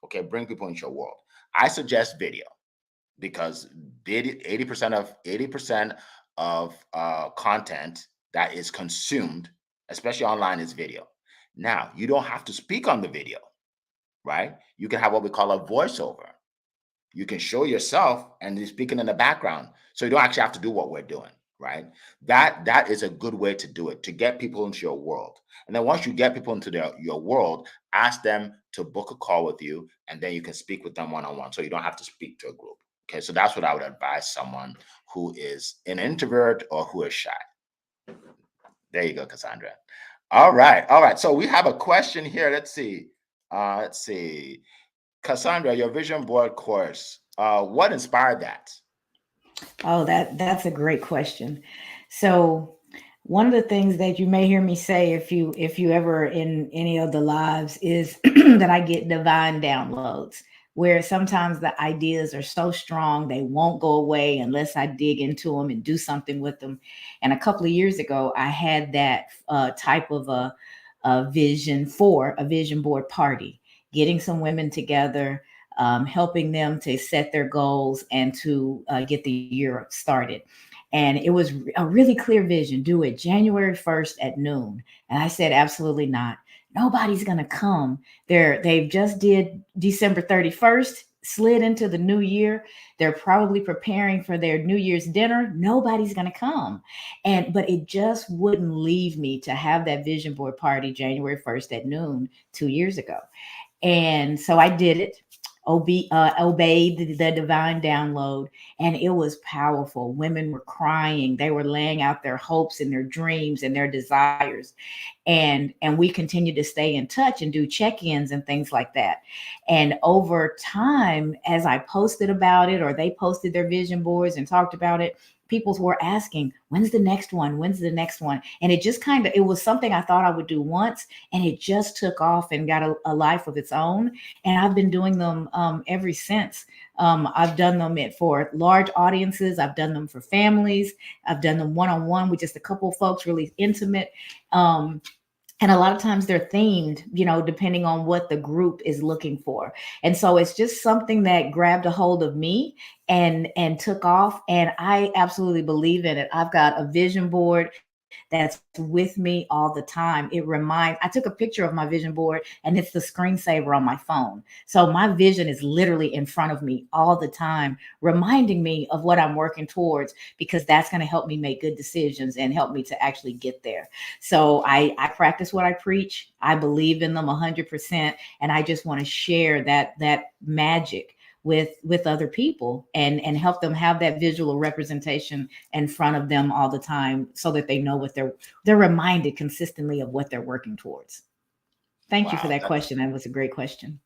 Okay, bring people into your world. I suggest video because 80% of content that is consumed, especially online, is video. Now, you don't have to speak on the video, right? You can have what we call a voiceover. You can show yourself and you're speaking in the background, so you don't actually have to do what we're doing, right? That is a good way to do it, to get people into your world. And then once you get people into your world, ask them to book a call with you, and then you can speak with them one-on-one, so you don't have to speak to a group. Okay, so that's what I would advise someone who is an introvert or who is shy. There you go, Cassandra. All right, so we have a question here. Let's see. Cassandra, your vision board course, what inspired that? Oh, that's a great question. So one of the things that you may hear me say if you ever in any of the lives is that I get divine downloads where sometimes the ideas are so strong they won't go away unless I dig into them and do something with them. And a couple of years ago, I had that type of a vision for a vision board party, getting some women together, helping them to set their goals and to get the year started. And it was a really clear vision. Do it January 1st at noon. And I said, absolutely not. Nobody's going to come. They've just did December 31st, slid into the new year. They're probably preparing for their New Year's dinner. Nobody's going to come. But it just wouldn't leave me to have that vision board party January 1st at noon 2 years ago. And so I did it, obeyed the divine download, and it was powerful. Women were crying. They were laying out their hopes and their dreams and their desires. And we continued to stay in touch and do check-ins and things like that. And over time, as I posted about it or they posted their vision boards and talked about it, people were asking, when's the next one? When's the next one? And it just it was something I thought I would do once, and it just took off and got a life of its own. And I've been doing them ever since. I've done them for large audiences. I've done them for families. I've done them one-on-one with just a couple of folks, really intimate. And a lot of times they're themed, depending on what the group is looking for. And so it's just something that grabbed a hold of me and took off. And I absolutely believe in it. I've got a vision board that's with me all the time. I took a picture of my vision board and it's the screensaver on my phone. So my vision is literally in front of me all the time, reminding me of what I'm working towards, because that's going to help me make good decisions and help me to actually get there. So I practice what I preach. I believe in them 100%. And I just want to share that magic with other people and help them have that visual representation in front of them all the time, so that they know what they're reminded consistently of what they're working towards. Thank you for Wow. that question. That was a great question.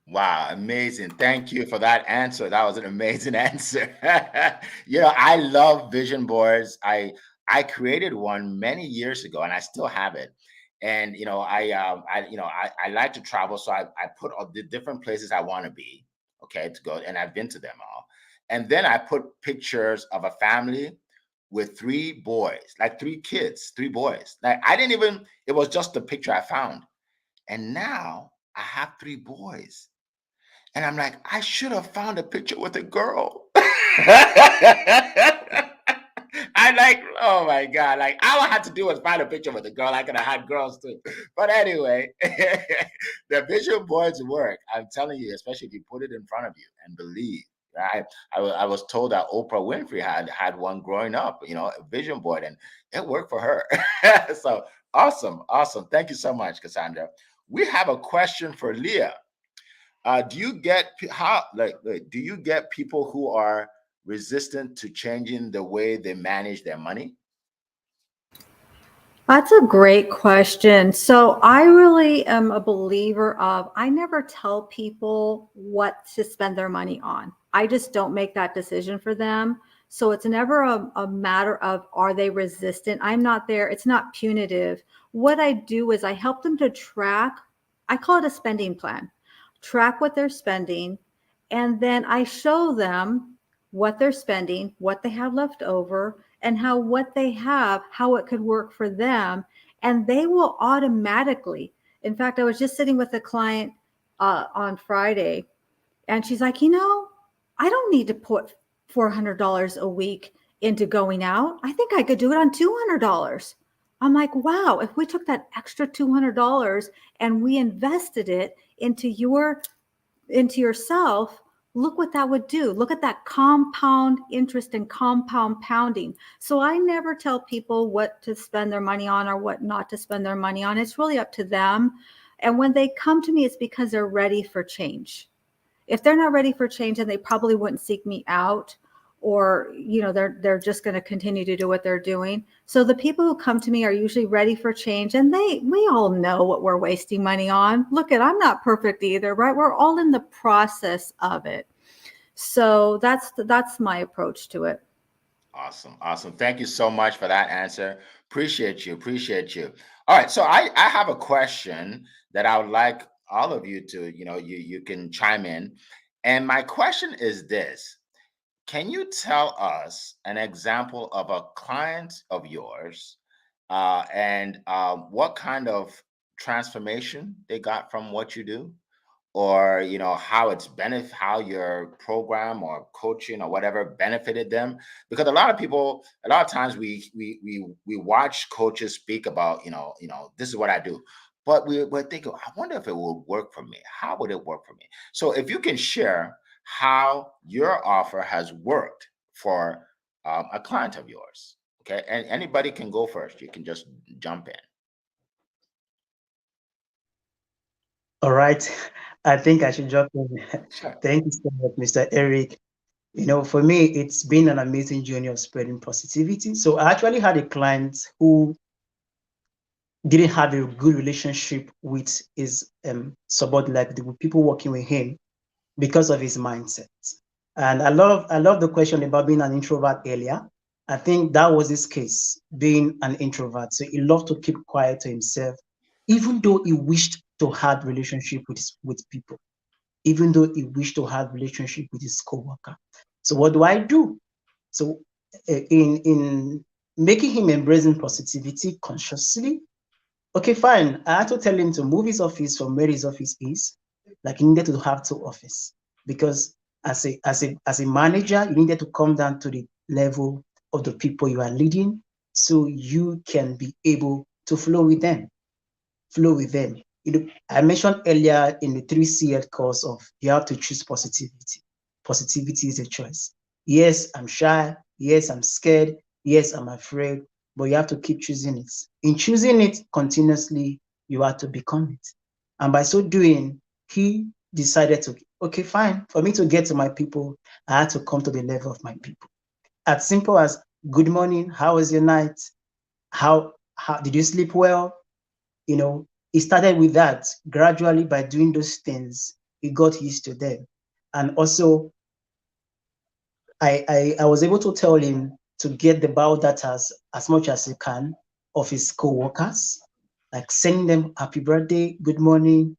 Wow, amazing. Thank you for that answer. That was an amazing answer. I love vision boards. I created one many years ago and I still have it. And I like to travel, so I put all the different places I want to be, okay, to go, and I've been to them all. And then I put pictures of a family with three boys, like three kids, three boys. Like I didn't even, it was just the picture I found. And now I have three boys. And I'm like, I should have found a picture with a girl. I like, oh my God. Like, all I had to do was find a picture with a girl. I could have had girls too. But anyway, the vision boards work. I'm telling you, especially if you put it in front of you and believe. Right? I was told that Oprah Winfrey had one growing up, a vision board, and it worked for her. So awesome. Awesome. Thank you so much, Cassandra. We have a question for Leah. Do you get do you get people who are resistant to changing the way they manage their money? That's a great question. So I really am a believer of I never tell people what to spend their money on. I just don't make that decision for them. So it's never a matter of are they resistant? I'm not there. It's not punitive. What I do is I help them to track, I call it a spending plan, track what they're spending. And then I show them what they're spending, what they have left over, and how what they have, how it could work for them. And they will automatically, in fact, I was just sitting with a client on Friday, and she's like, I don't need to put $400 a week into going out. I think I could do it on $200. I'm like, wow, if we took that extra $200 and we invested it into yourself, look what that would do. Look at that compound interest and compound pounding. So I never tell people what to spend their money on or what not to spend their money on. It's really up to them. And when they come to me, it's because they're ready for change. If they're not ready for change, then they probably wouldn't seek me out, or they're just going to continue to do what they're doing. So the people who come to me are usually ready for change, and we all know what we're wasting money on. Look, I'm not perfect either, right? We're all in the process of it. So that's my approach to it. Awesome. Awesome. Thank you so much for that answer. Appreciate you. Appreciate you. All right. So I have a question that I would like all of you to, you can chime in. And my question is this. Can you tell us an example of a client of yours and what kind of transformation they got from what you do? Or how how your program or coaching or whatever benefited them, because a lot of times we watch coaches speak about this is what I do, but we're thinking, I wonder if it will work for me. How would it work for me? So if you can share how your offer has worked for a client of yours, okay, and anybody can go first. You can just jump in. All right. I think I should jump in. Sure. Thank you so much, Mr. Eric. For me, it's been an amazing journey of spreading positivity. So I actually had a client who didn't have a good relationship with his subordinate, the people working with him, because of his mindset. And I love the question about being an introvert earlier. I think that was his case, being an introvert. So he loved to keep quiet to himself, even though he wished to have relationship with people, even though he wished to have relationship with his coworker. So what do I do? So in making him embracing positivity consciously, okay, fine. I had to tell him to move his office from where his office is. Like he needed to have two offices, because as a manager, you needed to come down to the level of the people you are leading, so you can be able to flow with them. Flow with them. I mentioned earlier in the 3CL course of you have to choose positivity. Positivity is a choice. Yes, I'm shy. Yes, I'm scared. Yes, I'm afraid. But you have to keep choosing it. In choosing it continuously, you have to become it. And by so doing, he decided to, okay, fine. For me to get to my people, I had to come to the level of my people. As simple as good morning, how was your night? How did you sleep well? he started with that. Gradually, by doing those things, he got used to them. And also, I was able to tell him to get the biodata as much as he can of his co-workers, like sending them happy birthday, good morning.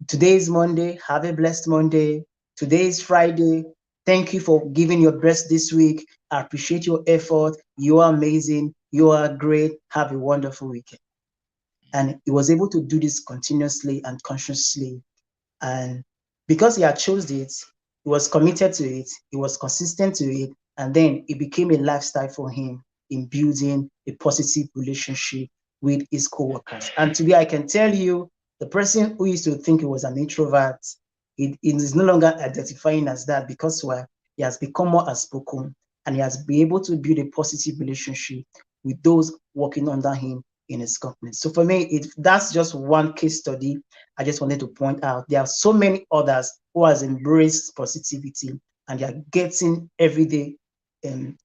Today is Monday. Have a blessed Monday. Today is Friday. Thank you for giving your best this week. I appreciate your effort. You are amazing. You are great. Have a wonderful weekend. And he was able to do this continuously and consciously. And because he had chosen it, he was committed to it, he was consistent to it, and then it became a lifestyle for him in building a positive relationship with his co-workers. And today I can tell you, the person who used to think he was an introvert, it is no longer identifying as that, because well, he has become more outspoken and he has been able to build a positive relationship with those working under him in his company. So for me, that's just one case study I just wanted to point out. There are so many others who has embraced positivity and they are getting everyday um,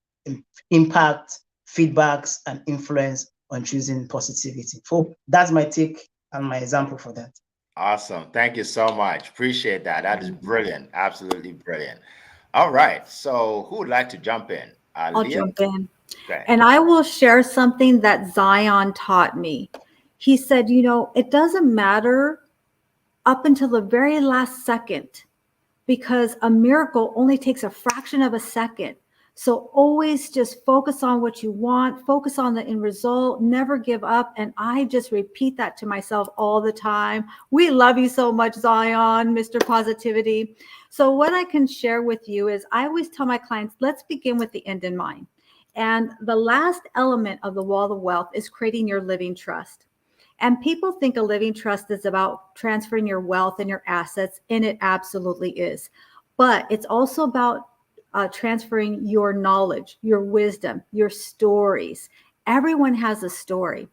impact, feedbacks, and influence on choosing positivity. So that's my take and my example for that. Awesome. Thank you so much. Appreciate that. That is brilliant. Absolutely brilliant. All right. So who would like to jump in? I'll Leah? jump in. Okay. And I will share something that Zion taught me. He said, it doesn't matter up until the very last second, because a miracle only takes a fraction of a second. So always just focus on what you want, focus on the end result, never give up. And I just repeat that to myself all the time. We love you so much, Zion, Mr. Positivity. So what I can share with you is I always tell my clients, let's begin with the end in mind. And the last element of the wall of wealth is creating your living trust. And people think a living trust is about transferring your wealth and your assets, and it absolutely is. But it's also about transferring your knowledge, your wisdom, your stories. Everyone has a story.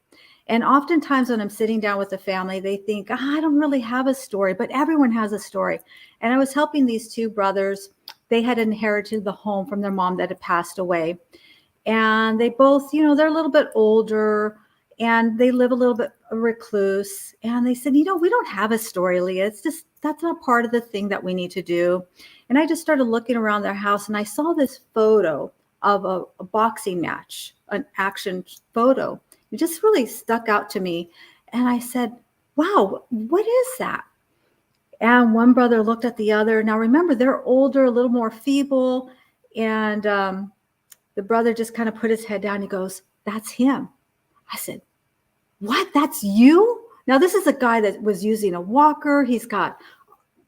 And oftentimes when I'm sitting down with a family, they think, I don't really have a story, but everyone has a story. And I was helping these two brothers. They had inherited the home from their mom that had passed away. And they both, they're a little bit older and they live a little bit recluse. And they said, we don't have a story, Leah. It's just, that's not part of the thing that we need to do. And I just started looking around their house and I saw this photo of a boxing match, an action photo. It just really stuck out to me. And I said, wow, what is that? And one brother looked at the other. Now, remember, they're older, a little more feeble. And the brother just kind of put his head down. He goes, that's him. I said, what? That's you? Now, this is a guy that was using a walker. He's got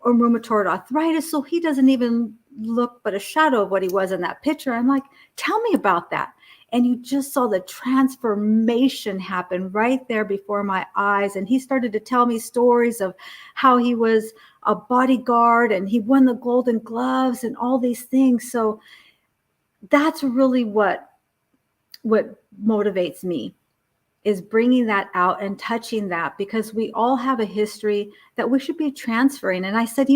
a rheumatoid arthritis, so he doesn't even look but a shadow of what he was in that picture. I'm like, tell me about that. And you just saw the transformation happen right there before my eyes. And he started to tell me stories of how he was a bodyguard and he won the Golden Gloves and all these things. So that's really what motivates me, is bringing that out and touching that, because we all have a history that we should be transferring. And I said,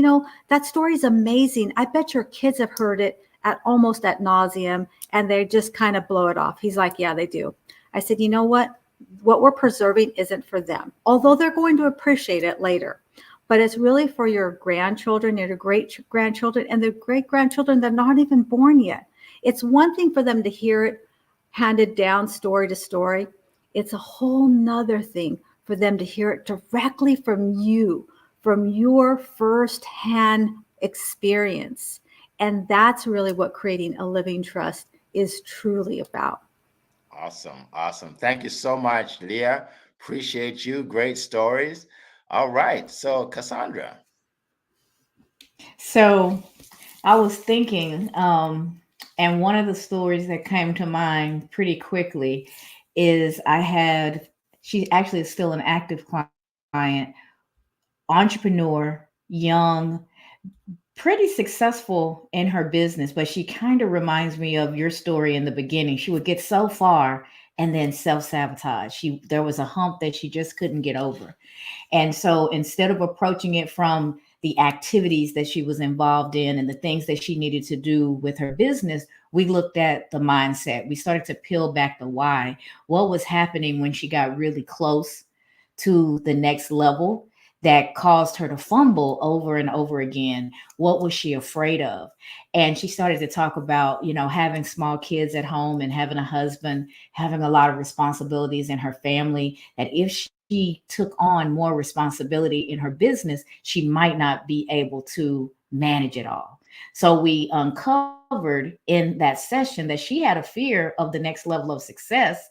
that story is amazing. I bet your kids have heard it almost at nauseum and they just kind of blow it off. He's like, yeah, they do. I said, you know what we're preserving isn't for them, although they're going to appreciate it later. But it's really for your grandchildren, your great grandchildren, and the great grandchildren that are not even born yet. It's one thing for them to hear it handed down story to story. It's a whole nother thing for them to hear it directly from you, from your firsthand experience. And that's really what creating a living trust is truly about. Awesome. Awesome. Thank you so much, Leah. Appreciate you. Great stories. All right. So, Cassandra. So I was thinking, and one of the stories that came to mind pretty quickly is she actually is still an active client, entrepreneur, young, pretty successful in her business, but she kind of reminds me of your story in the beginning. She would get so far and then self-sabotage. There was a hump that she just couldn't get over. And so instead of approaching it from the activities that she was involved in and the things that she needed to do with her business, we looked at the mindset. We started to peel back the why. What was happening when she got really close to the next level that caused her to fumble over and over again? What was she afraid of? And she started to talk about, having small kids at home and having a husband, having a lot of responsibilities in her family, that if she took on more responsibility in her business, she might not be able to manage it all. So we uncovered in that session that she had a fear of the next level of success,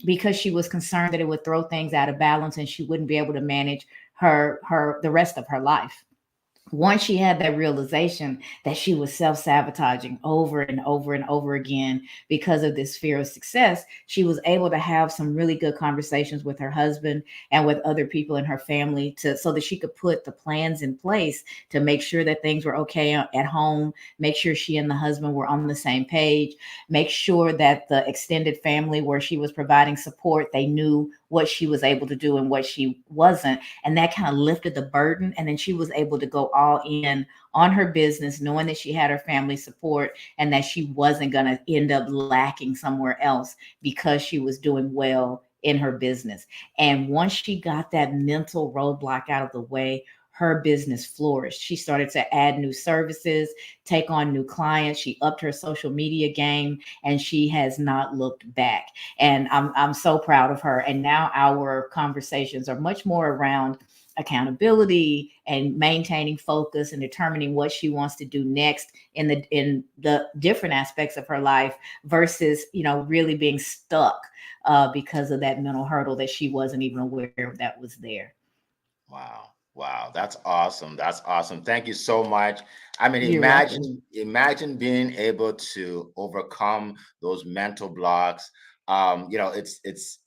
because she was concerned that it would throw things out of balance and she wouldn't be able to manage the rest of her life. Once she had that realization that she was self-sabotaging over and over and over again because of this fear of success, she was able to have some really good conversations with her husband and with other people in her family, to so that she could put the plans in place to make sure that things were okay at home, make sure she and the husband were on the same page, make sure that the extended family where she was providing support, they knew what she was able to do and what she wasn't. And that kind of lifted the burden. And then she was able to go all in on her business, knowing that she had her family support and that she wasn't going to end up lacking somewhere else because she was doing well in her business. And once she got that mental roadblock out of the way, her business flourished. She started to add new services, take on new clients. She upped her social media game, and she has not looked back. And I'm so proud of her. And now our conversations are much more around accountability and maintaining focus and determining what she wants to do next in the different aspects of her life, versus really being stuck because of that mental hurdle that she wasn't even aware that was there. Wow. Wow. That's awesome. That's awesome. Thank you so much. I mean, You're welcome. imagine being able to overcome those mental blocks. It's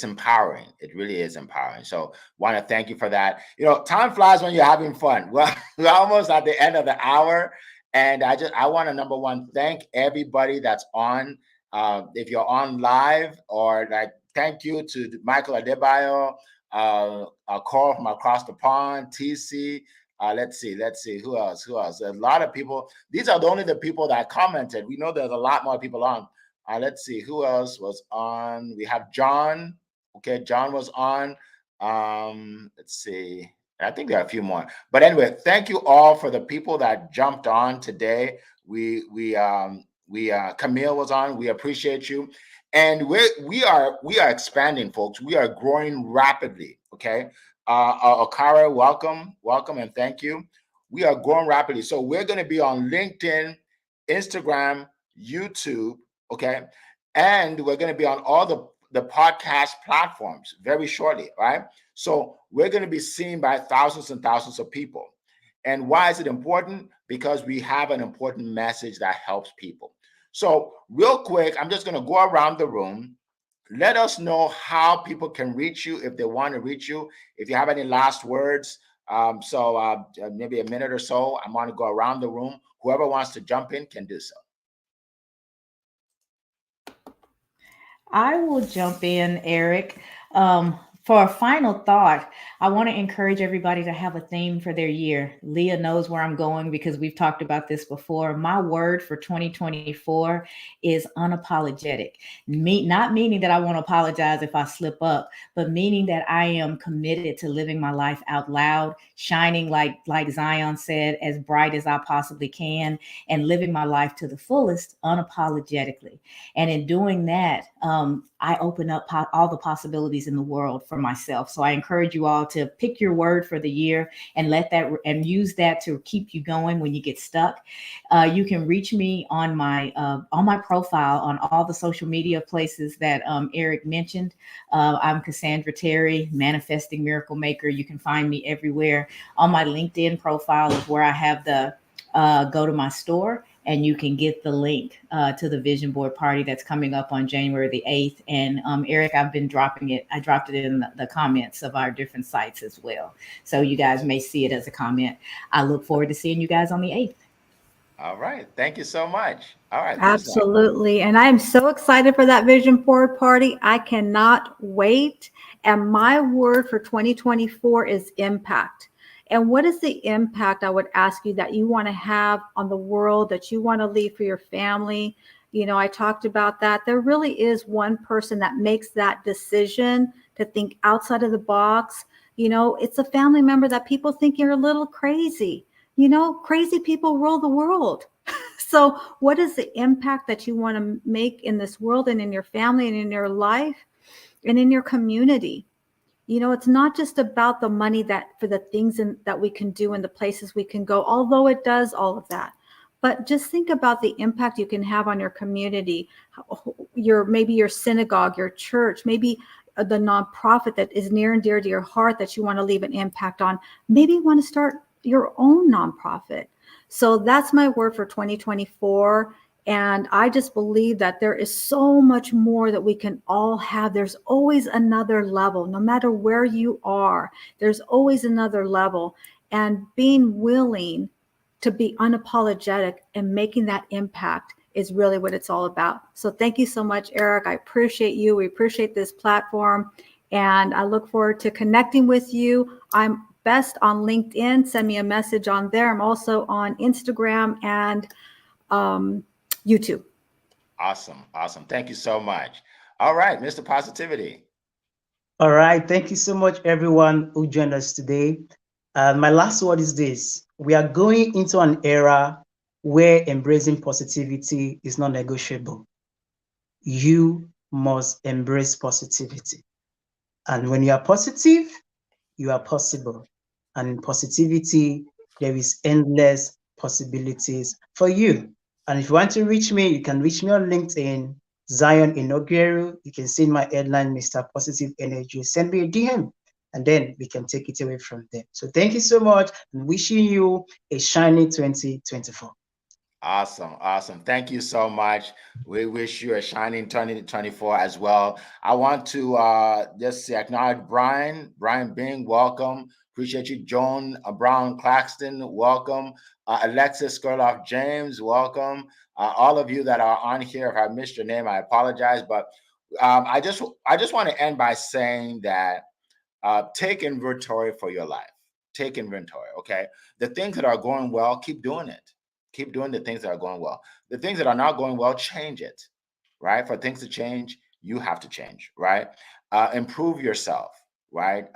empowering. It really is empowering. So want to thank you for that. Time flies when you're having fun. Well, we're almost at the end of the hour. And I want to, number one, thank everybody that's on. If you're on live, or like, thank you to Michael Adebayo, a call from across the pond, TC. Let's see, who else? There's a lot of people. These are only the people that commented. We know there's a lot more people on. Let's see, who else was on. We have John. Okay, John was on. Let's see. I think there are a few more. But anyway, thank you all for the people that jumped on today. We Camille was on. We appreciate you. And we are expanding, folks. We are growing rapidly. Okay. Okara, welcome, and thank you. We are growing rapidly. So we're going to be on LinkedIn, Instagram, YouTube. Okay. And we're going to be on all the podcast platforms very shortly. Right. So we're going to be seen by thousands and thousands of people. And why is it important? Because we have an important message that helps people. So real quick, I'm just going to go around the room. Let us know how people can reach you if they want to reach you. If you have any last words, maybe a minute or so, I'm going to go around the room. Whoever wants to jump in can do so. I will jump in, Eric. For a final thought, I want to encourage everybody to have a theme for their year. Leah knows where I'm going because we've talked about this before. My word for 2024 is unapologetic. Not meaning that I won't apologize if I slip up, but meaning that I am committed to living my life out loud, shining like Zion said, as bright as I possibly can, and living my life to the fullest unapologetically. And in doing that, I open up all the possibilities in the world for myself. So I encourage you all to pick your word for the year and use that to keep you going when you get stuck. You can reach me on my profile on all the social media places that Eric mentioned. I'm Cassandra Terry, Manifesting Miracle Maker. You can find me everywhere. On my LinkedIn profile is where I have the go to my store, and you can get the link to the vision board party that's coming up on January the 8th. And Eric, I've been dropping it. I dropped it in the comments of our different sites as well. So you guys may see it as a comment. I look forward to seeing you guys on the 8th. All right. Thank you so much. All right, Lisa. Absolutely. And I'm so excited for that vision board party. I cannot wait. And my word for 2024 is impact. And what is the impact, I would ask you, that you want to have on the world, that you want to leave for your family? I talked about that. There really is one person that makes that decision to think outside of the box. It's a family member that people think you're a little crazy. Crazy people rule the world. So what is the impact that you want to make in this world and in your family and in your life and in your community? It's not just about the money that for the things that we can do and the places we can go, although it does all of that. But just think about the impact you can have on your community, maybe your synagogue, your church, maybe the nonprofit that is near and dear to your heart that you want to leave an impact on. Maybe you want to start your own nonprofit. So that's my word for 2024. And I just believe that there is so much more that we can all have. There's always another level, no matter where you are, there's always another level. And being willing to be unapologetic and making that impact is really what it's all about. So thank you so much, Eric. I appreciate you. We appreciate this platform. And I look forward to connecting with you. I'm best on LinkedIn. Send me a message on there. I'm also on Instagram and YouTube. Awesome. Awesome. Thank you so much. All right, Mr. Positivity. All right. Thank you so much, everyone who joined us today. My last word is this. We are going into an era where embracing positivity is not negotiable. You must embrace positivity. And when you are positive, you are possible. And in positivity, there is endless possibilities for you. And if you want to reach me, you can reach me on LinkedIn, Zion Inaugural. You can see my headline, Mr. Positive Energy. Send me a DM, and then we can take it away from there. So thank you so much, and wishing you a shiny 2024. Awesome. Awesome. Thank you so much. We wish you a shining 2024 as well. I want to just acknowledge Brian Bing, welcome. Appreciate you. Joan Brown Claxton, welcome. Alexis Skurloff James, welcome. All of you that are on here, if I missed your name, I apologize. But I just want to end by saying that take inventory for your life. Take inventory, okay? The things that are going well, keep doing it. Keep doing the things that are going well. The things that are not going well, change it, right? For things to change, you have to change, right? Improve yourself, right?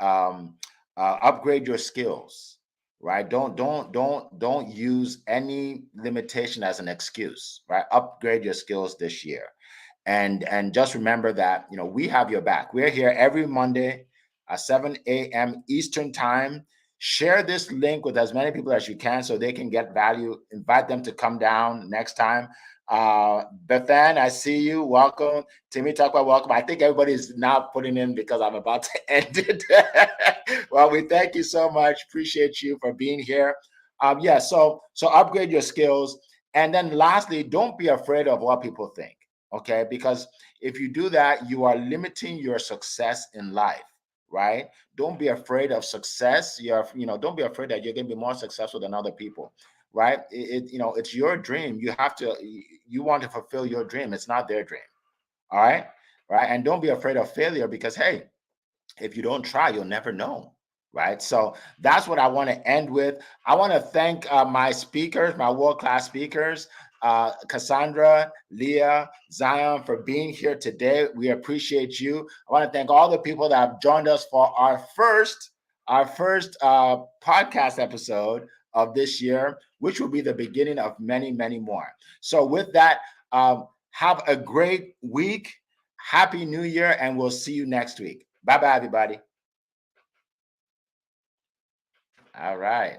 Upgrade your skills, right? Don't use any limitation as an excuse, right? Upgrade your skills this year, and just remember that we have your back. We're here every Monday at 7 a.m. Eastern time. Share this link with as many people as you can so they can get value. Invite them to come down next time. Bethan, I see you. Welcome. Timmy Tucker, welcome. I think everybody's now putting in because I'm about to end it. Well, we thank you so much. Appreciate you for being here. So upgrade your skills. And then lastly, don't be afraid of what people think. Okay, because if you do that, you are limiting your success in life, right? Don't be afraid of success. Don't be afraid that you're going to be more successful than other people, right? It's your dream. You want to fulfill your dream. It's not their dream. All right, right? And don't be afraid of failure because hey, if you don't try, you'll never know. Right. So that's what I want to end with. I want to thank my speakers, my world-class speakers, Cassandra, Leah, Zion, for being here today. We appreciate you. I want to thank all the people that have joined us for our first podcast episode of this year, which will be the beginning of many, many more. So with that, have a great week. Happy New Year, and we'll see you next week. Bye-bye, everybody. All right.